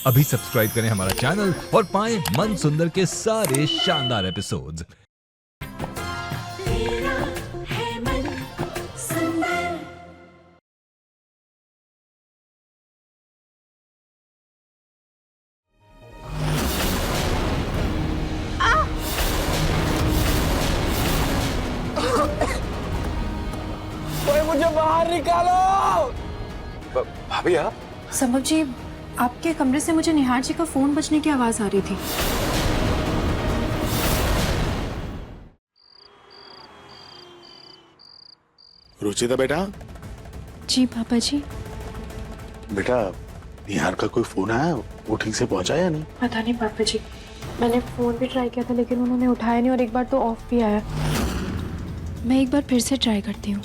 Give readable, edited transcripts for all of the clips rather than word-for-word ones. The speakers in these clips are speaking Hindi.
अभी सब्सक्राइब करें हमारा चैनल और पाएं मन सुंदर के सारे शानदार एपिसोड्स। तेरा है मन सुंदर। कोई मुझे बाहर निकालो। भाभी आप? संभव जी, आपके कमरे से मुझे निहार जी का फोन बजने की आवाज आ रही थी। रुचिता बेटा। जी पापा जी। बेटा निहार का कोई फोन आया, वो ठीक से पहुंचा या नहीं? पता नहीं पापा जी, मैंने फोन भी ट्राई किया था लेकिन उन्होंने उठाया नहीं और एक बार तो ऑफ भी आया। मैं एक बार फिर से ट्राई करती हूँ।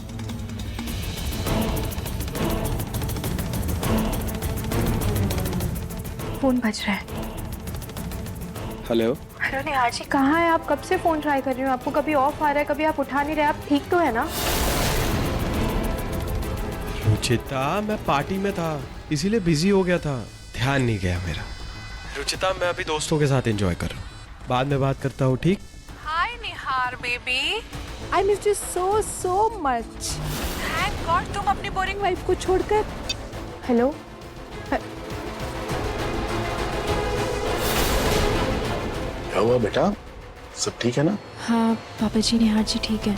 फोन बज रहा है। हेलो। हेलो निहार जी, कहाँ है आप? कब से फोन ट्राई कर रही हूँ, आपको कभी ऑफ आ रहा है कभी आप उठा नहीं रहे। आप ठीक तो है ना? रुचिता, मैं पार्टी में था इसीलिए बिजी हो गया था, ध्यान नहीं गया मेरा। रुचिता, मैं अभी दोस्तों के साथ एंजॉय कर रहा हूँ, बाद में बात करता हूँ, ठीक? Hi Nihar baby, I miss you so much. Thank God तुम अपनी बोरिंग वाइफ को छोड़कर। हेलो, क्या हुआ बेटा, सब ठीक है ना? हाँ पापा जी, निहार जी ठीक है।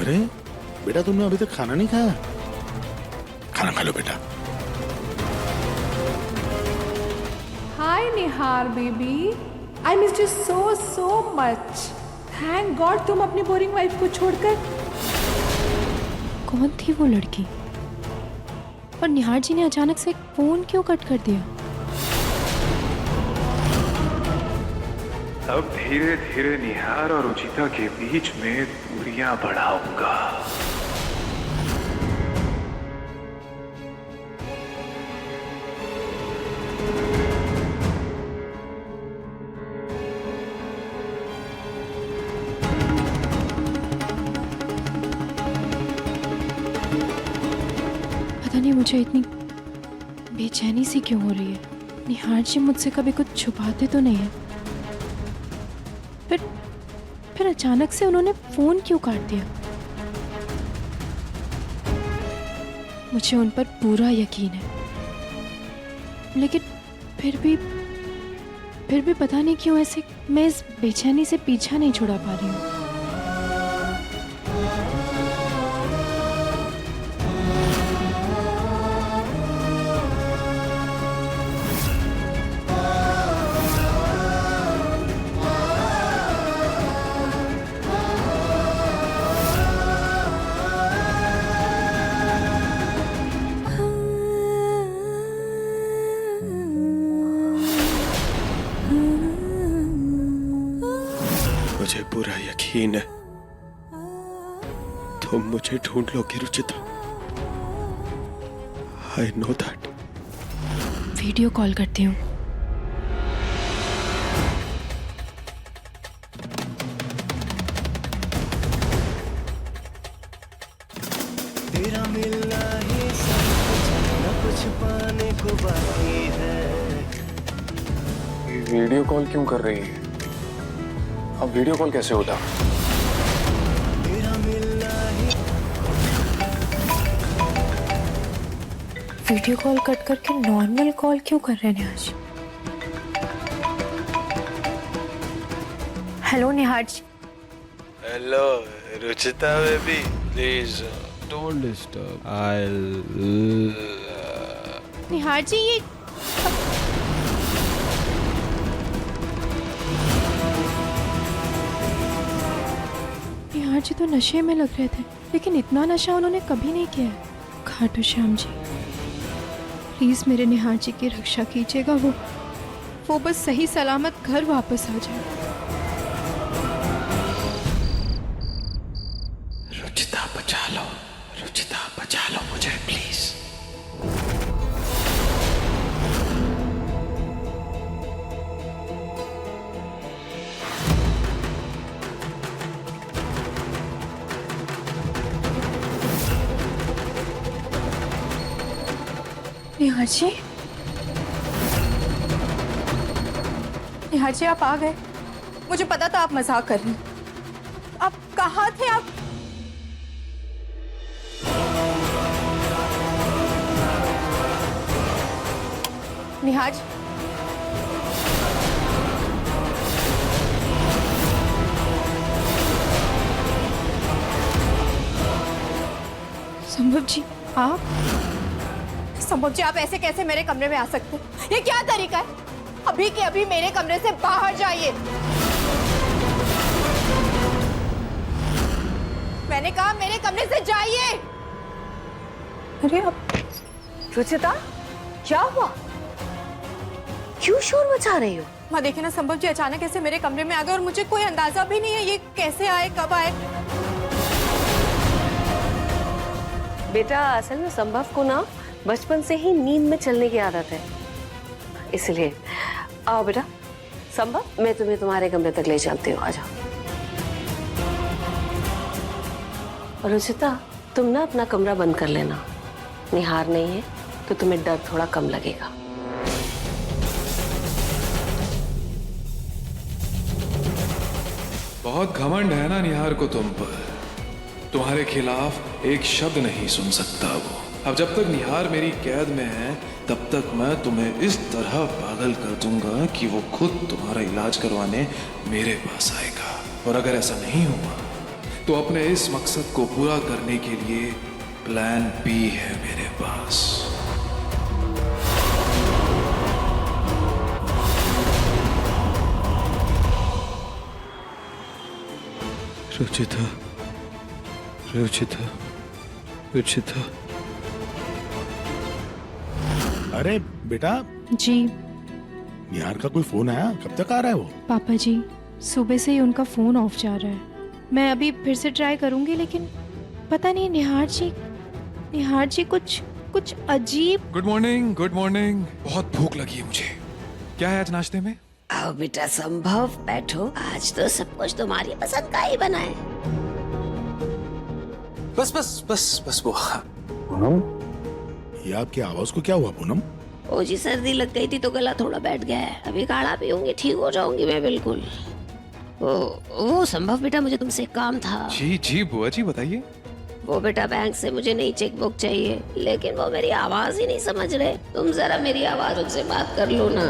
अरे बेटा तुमने अभी तक खाना नहीं खाया? खाना खा लो बेटा। Hi Nihar baby, I miss you so much. Thank God तुम अपनी बोरिंग वाइफ को छोड़कर। कौन थी वो लड़की और निहार जी ने अचानक से फोन क्यों कट कर दिया? अब धीरे धीरे निहार और रुचिता के बीच में दूरियां बढ़ाऊंगा। पता नहीं मुझे इतनी बेचैनी सी क्यों हो रही है। निहार जी मुझसे कभी कुछ छुपाते तो नहीं है, फिर अचानक से उन्होंने फोन क्यों काट दिया? मुझे उन पर पूरा यकीन है, लेकिन फिर भी पता नहीं क्यों ऐसे मैं इस बेचैनी से पीछा नहीं छुड़ा पा रही हूँ। मुझे पूरा यकीन है तुम मुझे ढूंढ लोगे Ruchita, I know that. Video call करती हूँ। तेरा मिलना ही सब कुछ, न कुछ पाने को बाकी है। वीडियो कॉल क्यों कर रही है? अब वीडियो कॉल कैसे होता? तेरा मिलना ही वीडियो कॉल कट करके नॉर्मल कॉल क्यों कर रहे हैं Nihar ji? Hello Nihar ji. Hello Ruchita baby, please don't disturb. Nihar ji, ये निहार जी तो नशे में लग रहे थे, लेकिन इतना नशा उन्होंने कभी नहीं किया है। खाटू श्याम जी, प्लीज मेरे निहार जी की रक्षा कीजिएगा, वो बस सही सलामत घर वापस आ जाए। रुचिता बचा लो, रुचिता बचा लो मुझे प्लीज। निहार जी, निहार जी आप आ गए। मुझे पता था आप मजाक कर रहे हैं। आप कहाँ थे आप? निहार संभव जी आप? संभव जी आप ऐसे कैसे मेरे कमरे में आ सकते हैं? ये क्या तरीका है? अभी के अभी मेरे कमरे से बाहर जाइए। मैंने कहा मेरे कमरे से जाइए। अरे अब रुचिता, क्या हुआ? क्यों शोर मचा रही हो? वहाँ देखिए ना, संभव जी अचानक ऐसे मेरे कमरे में आ गए और मुझे कोई अंदाजा भी नहीं है ये कैसे आए, कब आए। बेटा असल में संभव को ना बचपन से ही नींद में चलने की आदत है, इसलिए। आओ बेटा, संभव मैं तुम्हें तुम्हारे कमरे तक ले चलती हूँ, आ जाओ। और रुचिता तुम ना अपना कमरा बंद कर लेना, निहार नहीं है तो तुम्हें डर थोड़ा कम लगेगा। बहुत घमंड है ना निहार को तुम पर। तुम्हारे खिलाफ एक शब्द नहीं सुन सकता वो। अब जब तक निहार मेरी कैद में है तब तक मैं तुम्हें इस तरह पागल कर दूंगा कि वो खुद तुम्हारा इलाज करवाने मेरे पास आएगा। और अगर ऐसा नहीं हुआ तो अपने इस मकसद को पूरा करने के लिए प्लान बी है मेरे पास। रुचिता, रुचिता, रुचिता। अरे बेटा, जी निहार का कोई फोन आया? कब तक आ रहा है वो? पापा जी सुबह से ही उनका फोन ऑफ जा रहा है। मैं अभी फिर से ट्राई करूंगी लेकिन पता नहीं निहार जी कुछ अजीब। Good morning, good morning. बहुत भूख लगी है मुझे। क्या है आज नाश्ते में? आओ बेटा संभव, बैठो। आज तो सब कुछ तुम्हारी पसंद का ही बना है। बस बस बस बस वो। पूनम, ये आपकी आवाज को क्या हुआ पूनम? ओ जी सर्दी लग गई थी तो गला थोड़ा बैठ गया है। अभी काढ़ा पीऊंगी, ठीक हो जाऊंगी मैं बिल्कुल। वो संभव बेटा, मुझे तुमसे एक काम था। जी जी बुआ जी बताइए। वो बेटा बैंक से मुझे नई चेकबुक चाहिए, लेकिन वो मेरी आवाज ही नहीं समझ रहे। तुम जरा मेरी आवाज उनसे बात कर लो ना।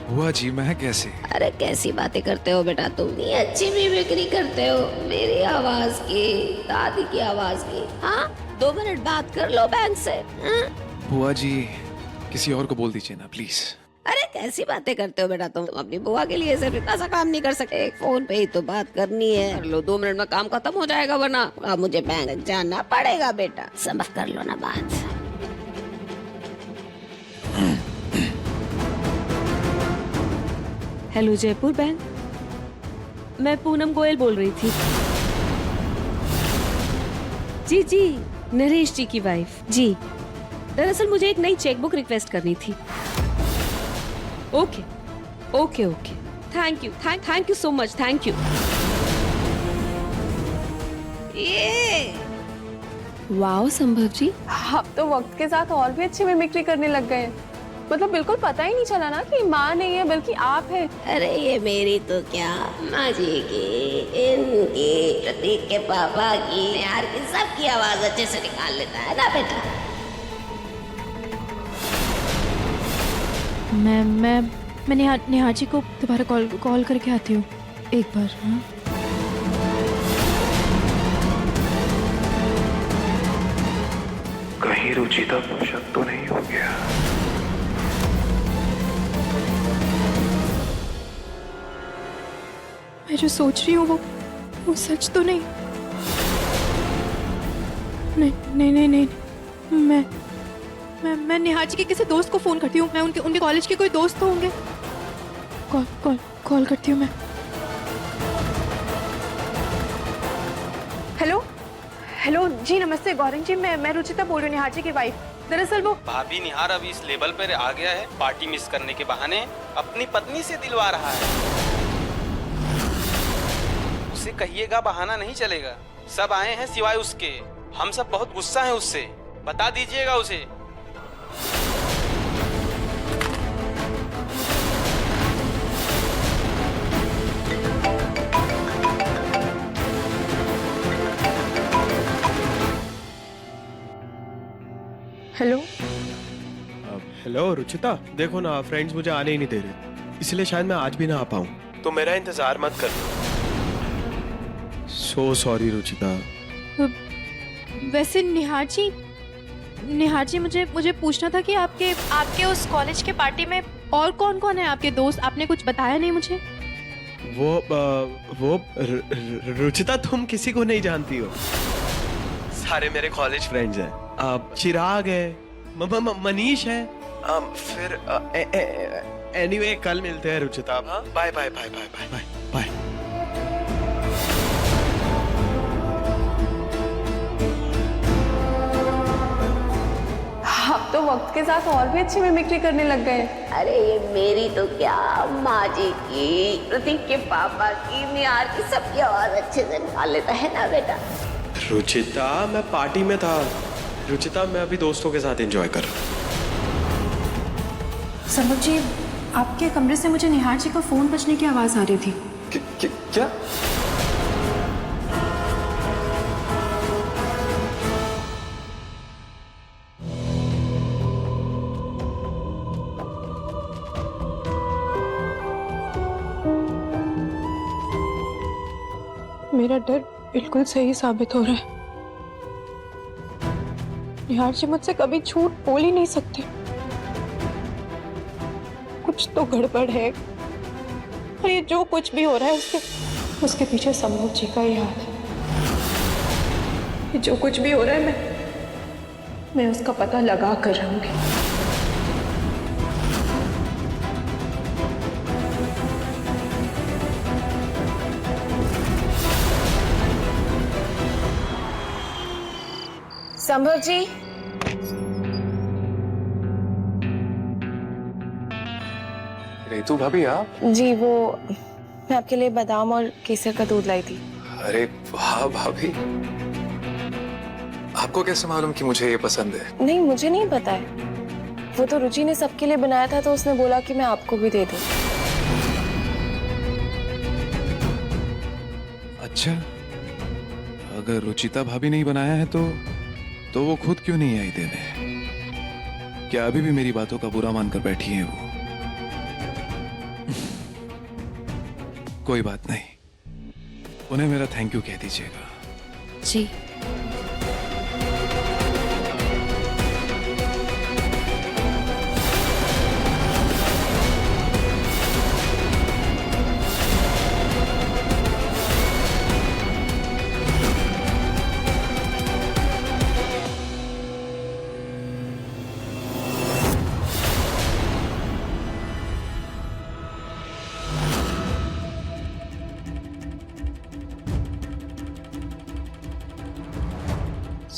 बुआ जी मैं कैसे? अरे कैसी बातें करते हो बेटा तुम? नहीं अच्छी भी बिक्री करते हो मेरी आवाज की, दादी की आवाज की। हाँ 2 मिनट बात कर लो बैंक से। हाँ? बुआ जी किसी और को बोल दीजिए ना प्लीज। अरे कैसी बातें करते हो बेटा तुम अपनी बुआ के लिए सिर्फ इतना सा काम नहीं कर सकते? एक फोन पे ही तो बात करनी है। कर लो, 2 मिनट में काम खत्म हो जाएगा, वरना अब मुझे बैंक जाना पड़ेगा बेटा। समझ कर लो ना बात। हेलो जयपुर बैंक, मैं पूनम गोयल बोल रही थी। जी जी, नरेश जी की वाइफ जी। दरअसल मुझे एक नई चेकबुक रिक्वेस्ट करनी थी। Okay okay okay, thank you so much, thank you. ये वाओ संभव जी, आप तो वक्त के साथ और भी अच्छी मिमिक्री करने लग गए। मतलब बिल्कुल पता ही नहीं चला ना कि माँ नहीं है बल्कि आप हैं। अरे ये मेरी तो क्या, माँ जी की, इनकी, प्रतीक के पापा की, यार की, सबकी आवाज अच्छे से निकाल लेता है ना बेटा। मैं निहार जी को दोबारा कॉल करके आती हूँ एक बार। हाँ कहीं रुचिता को शक तो नहीं हो गया? मैं जो सोच रही हूँ वो सच तो नहीं? नहीं, मैं निहार जी के किसी दोस्त को फोन करती हूँ। मैं उनके कॉलेज के कोई दोस्त तो होंगे। कॉल करती हूँ मैं। हेलो जी, नमस्ते गौरंग जी, मैं रुचिता बोल रही हूँ, निहार जी की वाइफ। दरअसल वो भाभी निहार अभी इस लेवल पर आ गया है, पार्टी मिस करने के बहाने अपनी पत्नी से दिलवा रहा है। उसे कहिएगा बहाना नहीं चलेगा। सब आए हैं सिवाय उसके। हम सब बहुत गुस्सा हैं उससे, बता दीजिएगा उसे। हेलो रुचिता, देखो ना फ्रेंड्स मुझे आने ही नहीं दे रहे, इसलिए शायद मैं आज भी ना आ पाऊँ, तो मेरा इंतजार मत कर। So sorry Ruchita. वैसे निहार जी मुझे पूछना था कि आपके उस कॉलेज के पार्टी में और कौन कौन है आपके दोस्त? आपने कुछ बताया नहीं मुझे। वो रुचिता, तुम किसी को नहीं जानती हो, सारे मेरे कॉलेज फ्रेंड्स हैं। चिराग है, मनीष है, फिर एनीवे कल मिलते हैं Ruchita. Bye bye bye bye bye bye bye. आप तो वक्त के साथ और भी अच्छी मिमिक्री करने लग गए। अरे ये मेरी तो क्या, माँ जी की, प्रतीक के पापा की, निहार की, सबकी आवाज अच्छे से निकाल लेता है ना बेटा। रुचिता, मैं पार्टी में था। रुचिता, मैं अभी दोस्तों के साथ एंजॉय कर रहा हूँ। संभव जी, आपके कमरे से मुझे निहार जी का फोन बजने की आवाज आ रही थी। क्या? मेरा डर बिल्कुल सही साबित हो रहा है। निहार जी मुझसे कभी झूठ बोल ही नहीं सकते। कुछ तो गड़बड़ है, और ये जो कुछ भी हो रहा है उसके पीछे संभव जी का ही हाथ है। ये जो कुछ भी हो रहा है मैं उसका पता लगा कर रहूंगी। संभव जी, रेतु भाभी आप? जी वो मैं आपके लिए बादाम और केसर का दूध लाई थी। अरे वाह भाभी, आपको कैसे मालूम कि मुझे ये पसंद है? नहीं, मुझे नहीं पता है, वो तो रुचि ने सबके लिए बनाया था, तो उसने बोला कि मैं आपको भी दे दूं। अच्छा, अगर रुचिता भाभी नहीं बनाया है तो वो खुद क्यों नहीं आई देने? क्या अभी भी मेरी बातों का बुरा मानकर बैठी है वो? कोई बात नहीं, उन्हें मेरा थैंक यू कह दीजिएगा। जी।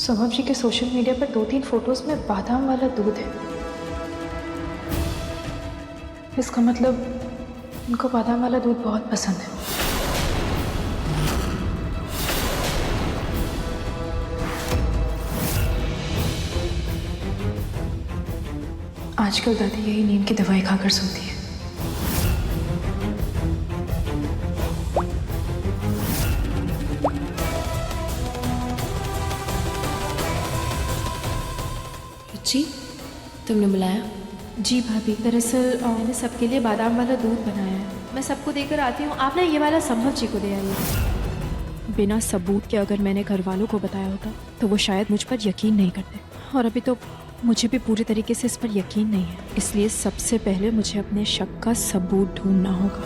संभव जी के सोशल मीडिया पर 2-3 फोटोज में बादाम वाला दूध है। इसका मतलब उनको बादाम वाला दूध बहुत पसंद है। आजकल दादी यही नींद की दवाई खाकर सोती है। जी, तुमने बुलाया? जी भाभी, दरअसल मैंने सबके लिए बादाम वाला दूध बनाया है, मैं सबको देकर आती हूँ। आप ना ये वाला संभव जी को दे आइए। बिना सबूत के अगर मैंने घर वालों को बताया होता तो वो शायद मुझ पर यकीन नहीं करते, और अभी तो मुझे भी पूरी तरीके से इस पर यकीन नहीं है, इसलिए सबसे पहले मुझे अपने शक का सबूत ढूंढना होगा।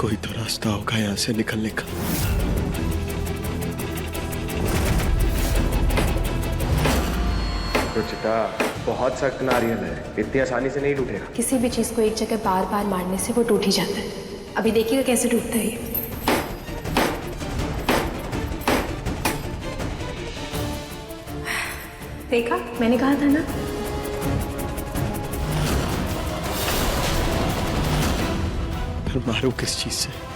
कोई तो रास्ता होगा यहाँ से निकलने का। रुचिता, बहुत सख्त नारियल है, इतनी आसानी से नहीं टूटेगा। किसी भी चीज को एक जगह बार बार मारने से वो टूट ही जाता है। अभी देखिएगा कैसे टूटता है ये। देखा, मैंने कहा था ना। फिर मारू किस चीज से?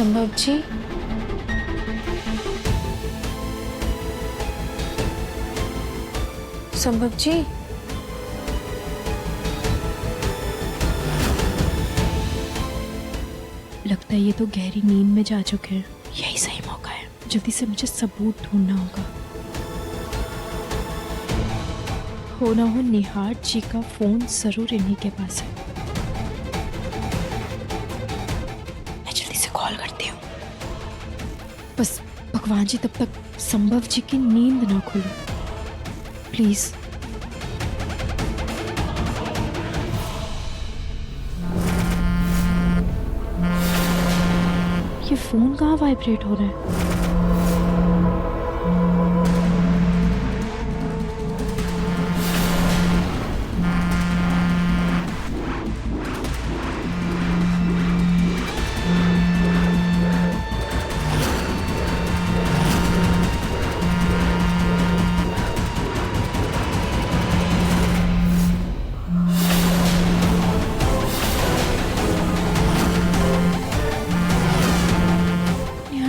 संभव जी, संभव जी, लगता है ये तो गहरी नींद में जा चुके हैं। यही सही मौका है, जल्दी से मुझे सबूत ढूंढना होगा। हो ना हो निहार जी का फोन जरूर इन्हीं के पास है। मैं जल्दी से कॉल करती हूँ। बस भगवान जी तब तक संभव जी की नींद ना खुले, प्लीज। ये फोन कहाँ वाइब्रेट हो रहा है?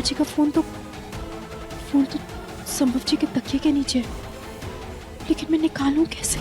जी का फोन तो संभव जी के तकिए के नीचे है, लेकिन मैं निकालूं कैसे?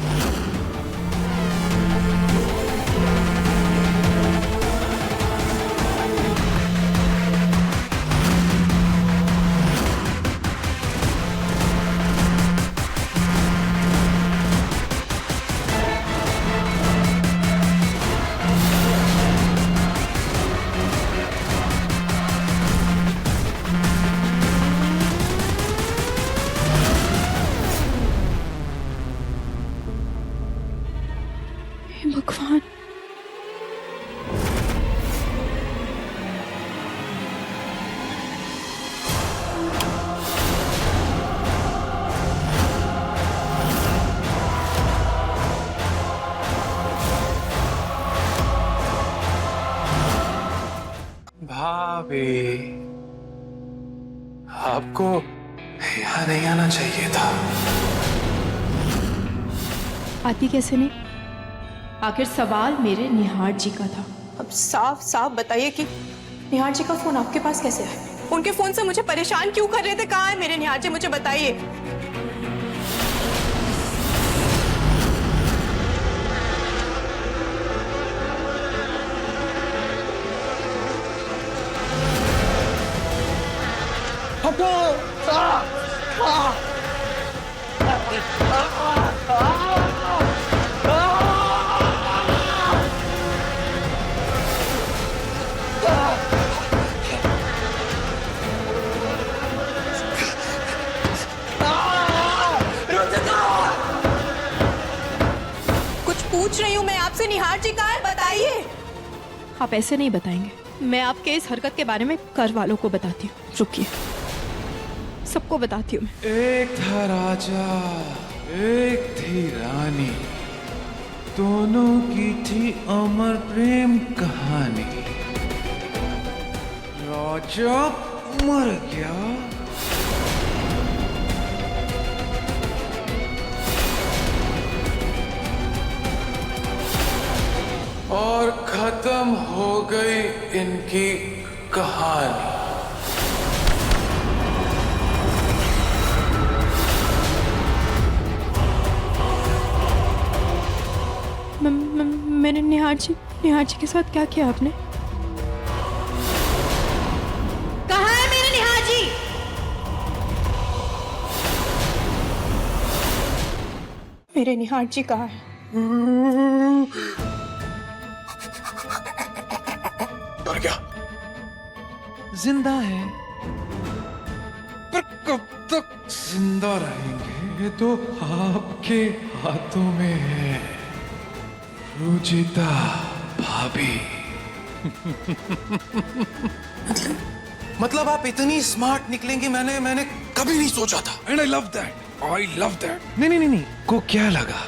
भगवान, भाभी, आपको यहाँ नहीं आना चाहिए था। आती कैसे नहीं? आखिर सवाल मेरे निहार जी का था। अब साफ साफ बताइए कि निहार जी का फोन आपके पास कैसे है? उनके फोन से मुझे परेशान क्यों कर रहे थे? कहाँ है मेरे निहार जी, मुझे बताइए। पूछ रही हूँ मैं आपसे, निहार जी कहाँ है, बताइए। आप ऐसे नहीं बताएंगे। मैं आपके इस हरकत के बारे में घर वालों को बताती हूँ। रुकिए, सबको बताती हूँ मैं। एक था राजा, एक थी रानी, दोनों की थी अमर प्रेम कहानी। राजा मर गया, और खत्म हो गई इनकी कहानी। मैंने निहार जी के साथ क्या किया आपने? कहाँ है मेरे निहार जी? मेरे निहार जी कहाँ है? डर गया। जिंदा है, पर कब तक जिंदा रहेंगे ये तो आपके हाथों में है, रुचिता भाभी। मतलब आप इतनी स्मार्ट निकलेंगे मैंने कभी नहीं सोचा था। And I love that. नहीं को क्या लगा,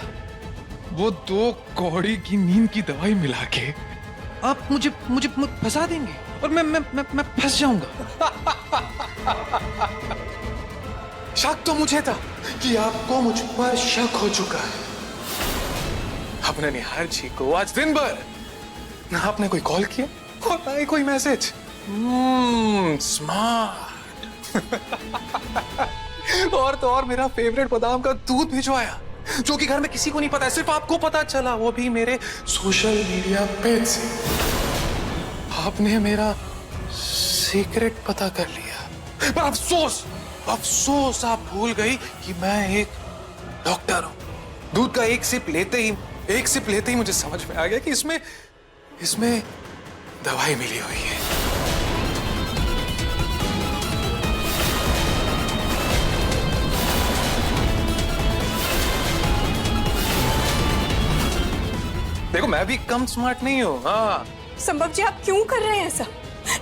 वो 2 कौड़ी की नींद की दवाई मिला के आप मुझे फंसा देंगे और मैं फंस जाऊंगा। शक तो मुझे था कि आपको मुझ पर शक हो चुका है। आपने निहार जी को आज दिन भर ना आपने कोई कॉल किया, कोई मैसेज, स्मार्ट। और तो और मेरा फेवरेट बादाम का दूध भिजवाया, जो कि घर में किसी को नहीं पता है, सिर्फ आपको पता चला, वो भी मेरे सोशल मीडिया पेज से। आपने मेरा सीक्रेट पता कर लिया, पर अफसोस आप भूल गई कि मैं एक डॉक्टर हूं। दूध का एक सिप लेते ही मुझे समझ में आ गया कि इसमें दवाई मिली हुई है। देखो, मैं भी कम स्मार्ट नहीं हूँ। हाँ, संभव जी, आप क्यों कर रहे हैं ऐसा?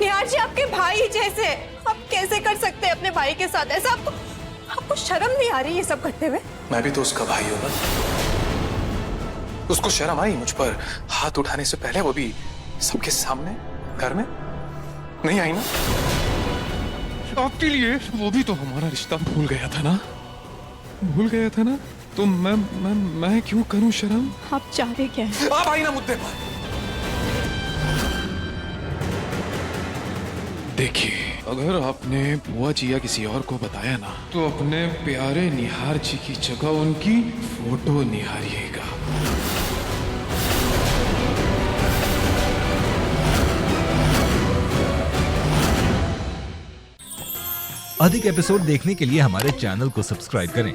निहार जी आपके भाई जैसे, आप कैसे कर सकते हैं अपने भाई के साथ ऐसा? आपको शर्म नहीं आ रही ये सब करते हुए? मैं भी तो उसका भाई हूं ना। उसको शर्म आई मुझ पर हाथ उठाने से पहले, वो भी सबके सामने घर में? नहीं आई ना? आपके लिए वो भी तो हमारा रिश्ता भूल गया था ना? तो मैं क्यों करूं शर्म? आप चाह रहे क्या है? आप आई ना मुद्दे पर। देखिए, अगर आपने बुआ जी या किसी और को बताया ना, तो अपने प्यारे निहार जी की जगह उनकी फोटो निहारिएगा। अधिक एपिसोड देखने के लिए हमारे चैनल को सब्सक्राइब करें